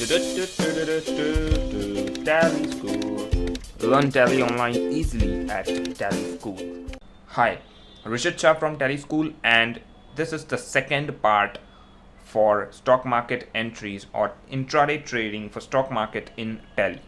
Tally School. Learn Tally online easily at Tally School. Hi, Rishit Shah from Tally School, and this is the second part for stock market entries or intraday trading for stock market in Tally.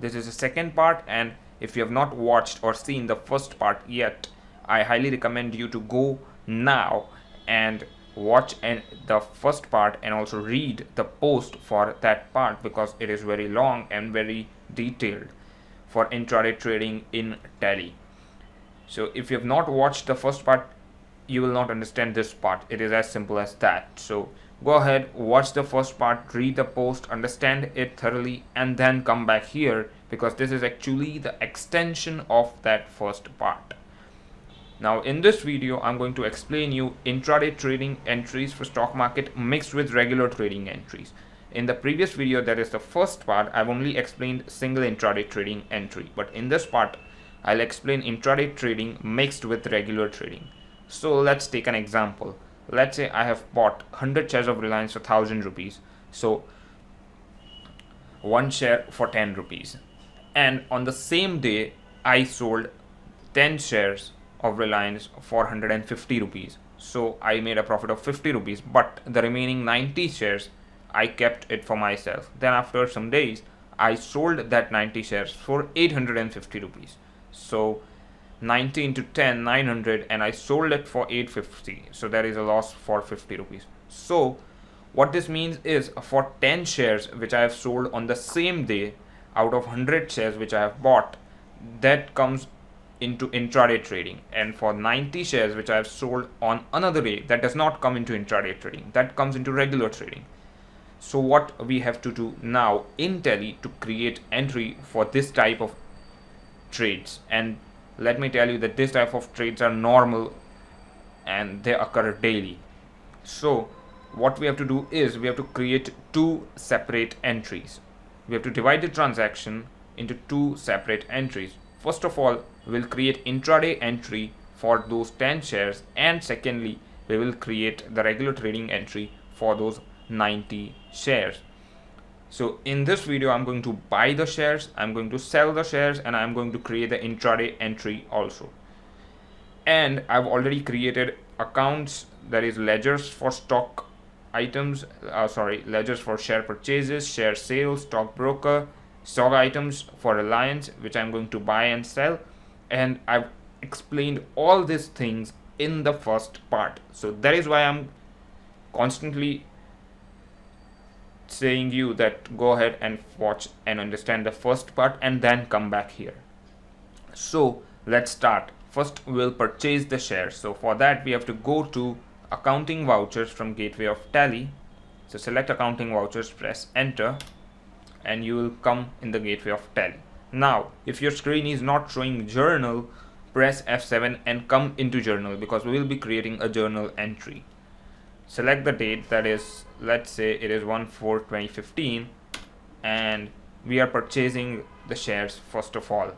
This is the second part, and if you have not watched or seen the first part yet, I highly recommend you to go now and watch the first part and also read the post for that part, because it is very long and very detailed for intraday trading in Tally. So if you have not watched the first part, you will not understand this part. It is as simple as that. So go ahead, watch the first part, read the post, understand it thoroughly, and then come back here, because this is actually the extension of that first part. Now in this video, I'm going to explain you intraday trading entries for stock market mixed with regular trading entries. In the previous video, that is the first part, I've only explained single intraday trading entry, but in this part I'll explain intraday trading mixed with regular trading. So let's take an example. Let's say I have bought 100 shares of Reliance for 1000 rupees. So one share for 10 rupees. And on the same day, I sold 10 shares of Reliance for 150 rupees. So I made a profit of 50 rupees, but the remaining 90 shares, I kept it for myself. Then after some days, I sold that 90 shares for 850 rupees. So 90 into 10, 900, and I sold it for 850. So there is a loss for 50 rupees. So what this means is, for 10 shares which I have sold on the same day, out of 100 shares which I have bought, that comes into intraday trading. And for 90 shares which I have sold on another day, that does not come into intraday trading. That comes into regular trading. So what we have to do now in Tally to create entry for this type of trades, and let me tell you that this type of trades are normal and they occur daily. So what we have to do is, we have to create two separate entries. We have to divide the transaction into two separate entries. First of all, we'll create intraday entry for those 10 shares, and secondly, we will create the regular trading entry for those 90 shares. So in this video, I'm going to buy the shares, I'm going to sell the shares, and I'm going to create the intraday entry also. And I've already created accounts, that is ledgers for stock items, ledgers for share purchases, share sales, stock broker, stock items for Reliance, which I'm going to buy and sell. And I've explained all these things in the first part. So that is why I'm constantly saying you that go ahead and watch and understand the first part and then come back here. So let's start. First we'll purchase the shares. So for that, we have to go to accounting vouchers from gateway of Tally. So select accounting vouchers, press enter, and you will come in the gateway of Tally. Now if your screen is not showing journal, press F7 and come into journal, because we will be creating a journal entry. Select the date, that is, let's say it is 1/4/2015, and we are purchasing the shares first of all.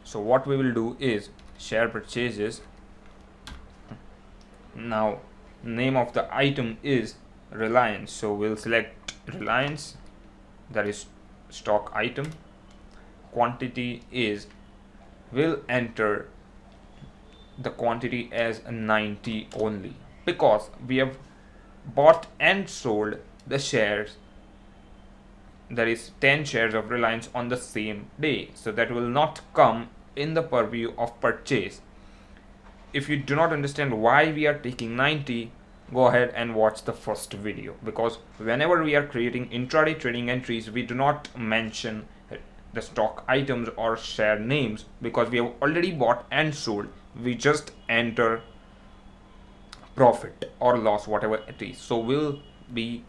So what we will do is share purchases. Now name of the item is Reliance, so we'll select Reliance, that is stock item. Quantity is, we'll enter the quantity as 90 only, because we have bought and sold the shares, that is 10 shares of Reliance on the same day. So that will not come in the purview of purchase. If you do not understand why we are taking 90, go ahead and watch the first video, because whenever we are creating intraday trading entries, we do not mention the stock items or share names, because we have already bought and sold. We just enter profit or loss, whatever it is. So we'll be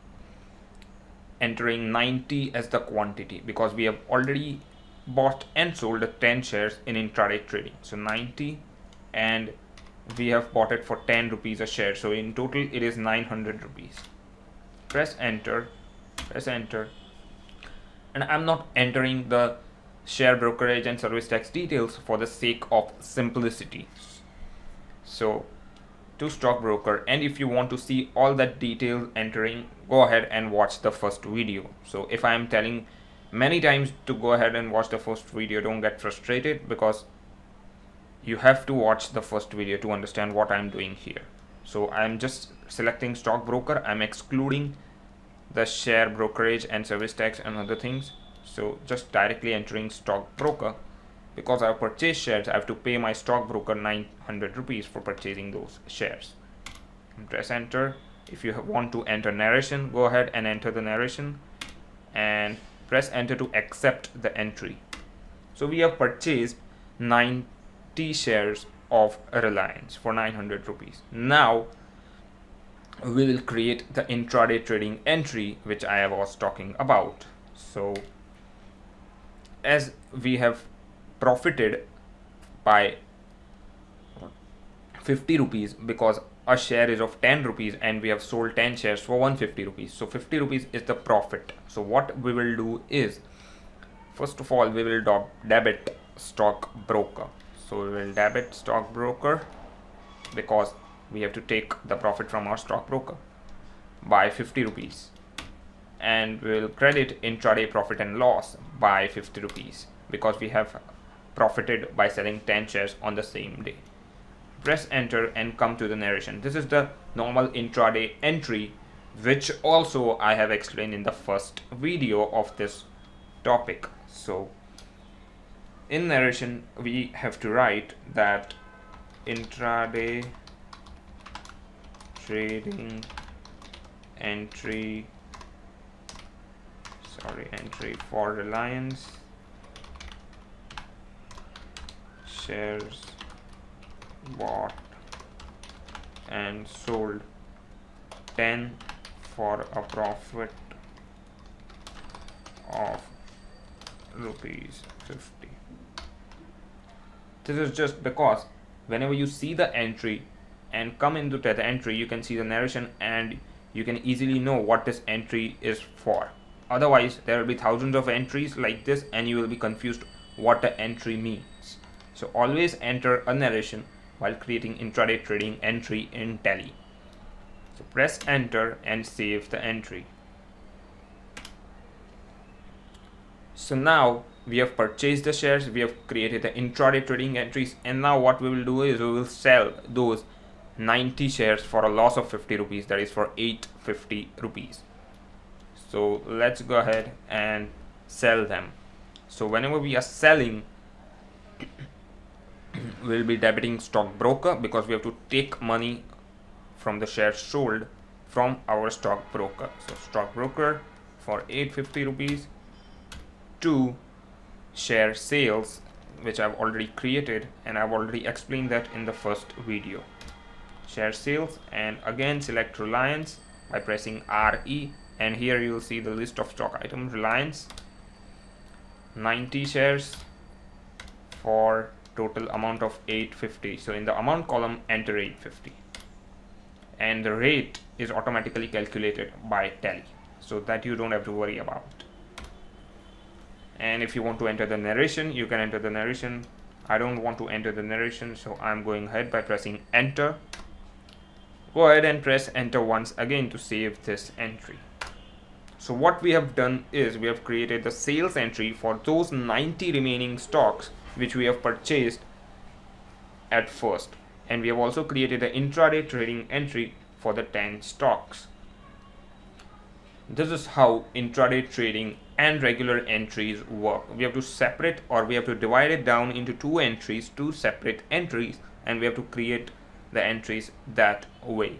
entering 90 as the quantity, because we have already bought and sold 10 shares in intraday trading. So 90, and we have bought it for 10 rupees a share, so in total it is 900 rupees. Press enter, and I'm not entering the share brokerage and service tax details for the sake of simplicity. So to stockbroker, and if you want to see all that detailed entering, go ahead and watch the first video. So if I am telling many times to go ahead and watch the first video, don't get frustrated, because you have to watch the first video to understand what I'm doing here. So I'm just selecting stockbroker, I'm excluding the share brokerage and service tax and other things. So just directly entering stockbroker. Because I purchased shares, I have to pay my stockbroker 900 rupees for purchasing those shares. Press enter. If you want to enter narration, go ahead and enter the narration and press enter to accept the entry. So we have purchased 90 shares of Reliance for 900 rupees. Now we will create the intraday trading entry which I was talking about. So as we have profited by 50 rupees because a share is of 10 rupees and we have sold 10 shares for 150 rupees. So 50 rupees is the profit. So what we will do is, first of all, we will debit stockbroker. So we will debit stockbroker because we have to take the profit from our stockbroker by 50 rupees. And we will credit intraday profit and loss by 50 rupees because we have profited by selling 10 shares on the same day. Press enter and come to the narration. This is the normal intraday entry, which also I have explained in the first video of this topic. So in narration we have to write that intraday trading entry for Reliance, shares bought and sold 10 for a profit of rupees 50. This is just because whenever you see the entry and come into the entry, you can see the narration and you can easily know what this entry is for. Otherwise there will be thousands of entries like this and you will be confused what the entry means. So always enter a narration while creating intraday trading entry in Tally. So press enter and save the entry. So now we have purchased the shares, we have created the intraday trading entries, and now what we will do is we will sell those 90 shares for a loss of 50 rupees, that is for 850 rupees. So let's go ahead and sell them. So whenever we are selling, we'll be debiting stockbroker because we have to take money from the shares sold from our stockbroker. So stockbroker for 850 rupees to share sales, which I've already created and I've already explained that in the first video. Share sales, and again select Reliance by pressing RE, and here you will see the list of stock items. Reliance 90 shares for total amount of 850. So in the amount column enter 850 and the rate is automatically calculated by Tally, so that you don't have to worry about. And if you want to enter the narration, you can enter the narration. I don't want to enter the narration, so I'm going ahead by pressing enter. Go ahead and press enter once again to save this entry. So what we have done is we have created the sales entry for those 90 remaining stocks which we have purchased at first, and we have also created the intraday trading entry for the 10 stocks. This is how intraday trading and regular entries work. We have to separate, or we have to divide it down into two separate entries, and we have to create the entries that way.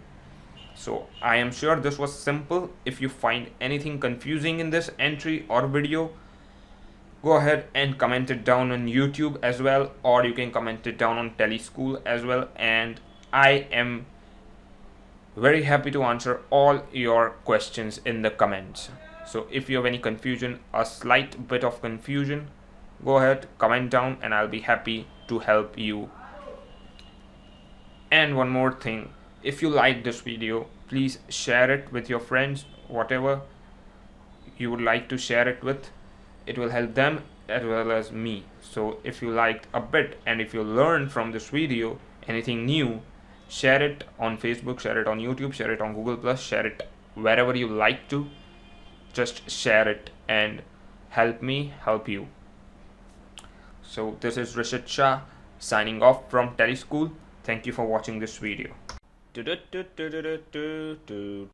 So I am sure this was simple. If you find anything confusing in this entry or video, go ahead and comment it down on YouTube as well, or you can comment it down on Teleschool as well, and I am very happy to answer all your questions in the comments. So if you have any confusion, a slight bit of confusion, go ahead, comment down, and I'll be happy to help you. And one more thing, if you like this video, please share it with your friends, whatever you would like to share it with. It will help them as well as me. So if you liked a bit and if you learned from this video anything new, Share it on Facebook, share it on YouTube, share it on Google Plus, share it wherever you like to. Just share it and help me help you. So this is Rishit Shah signing off from Teleschool. Thank you for watching this video.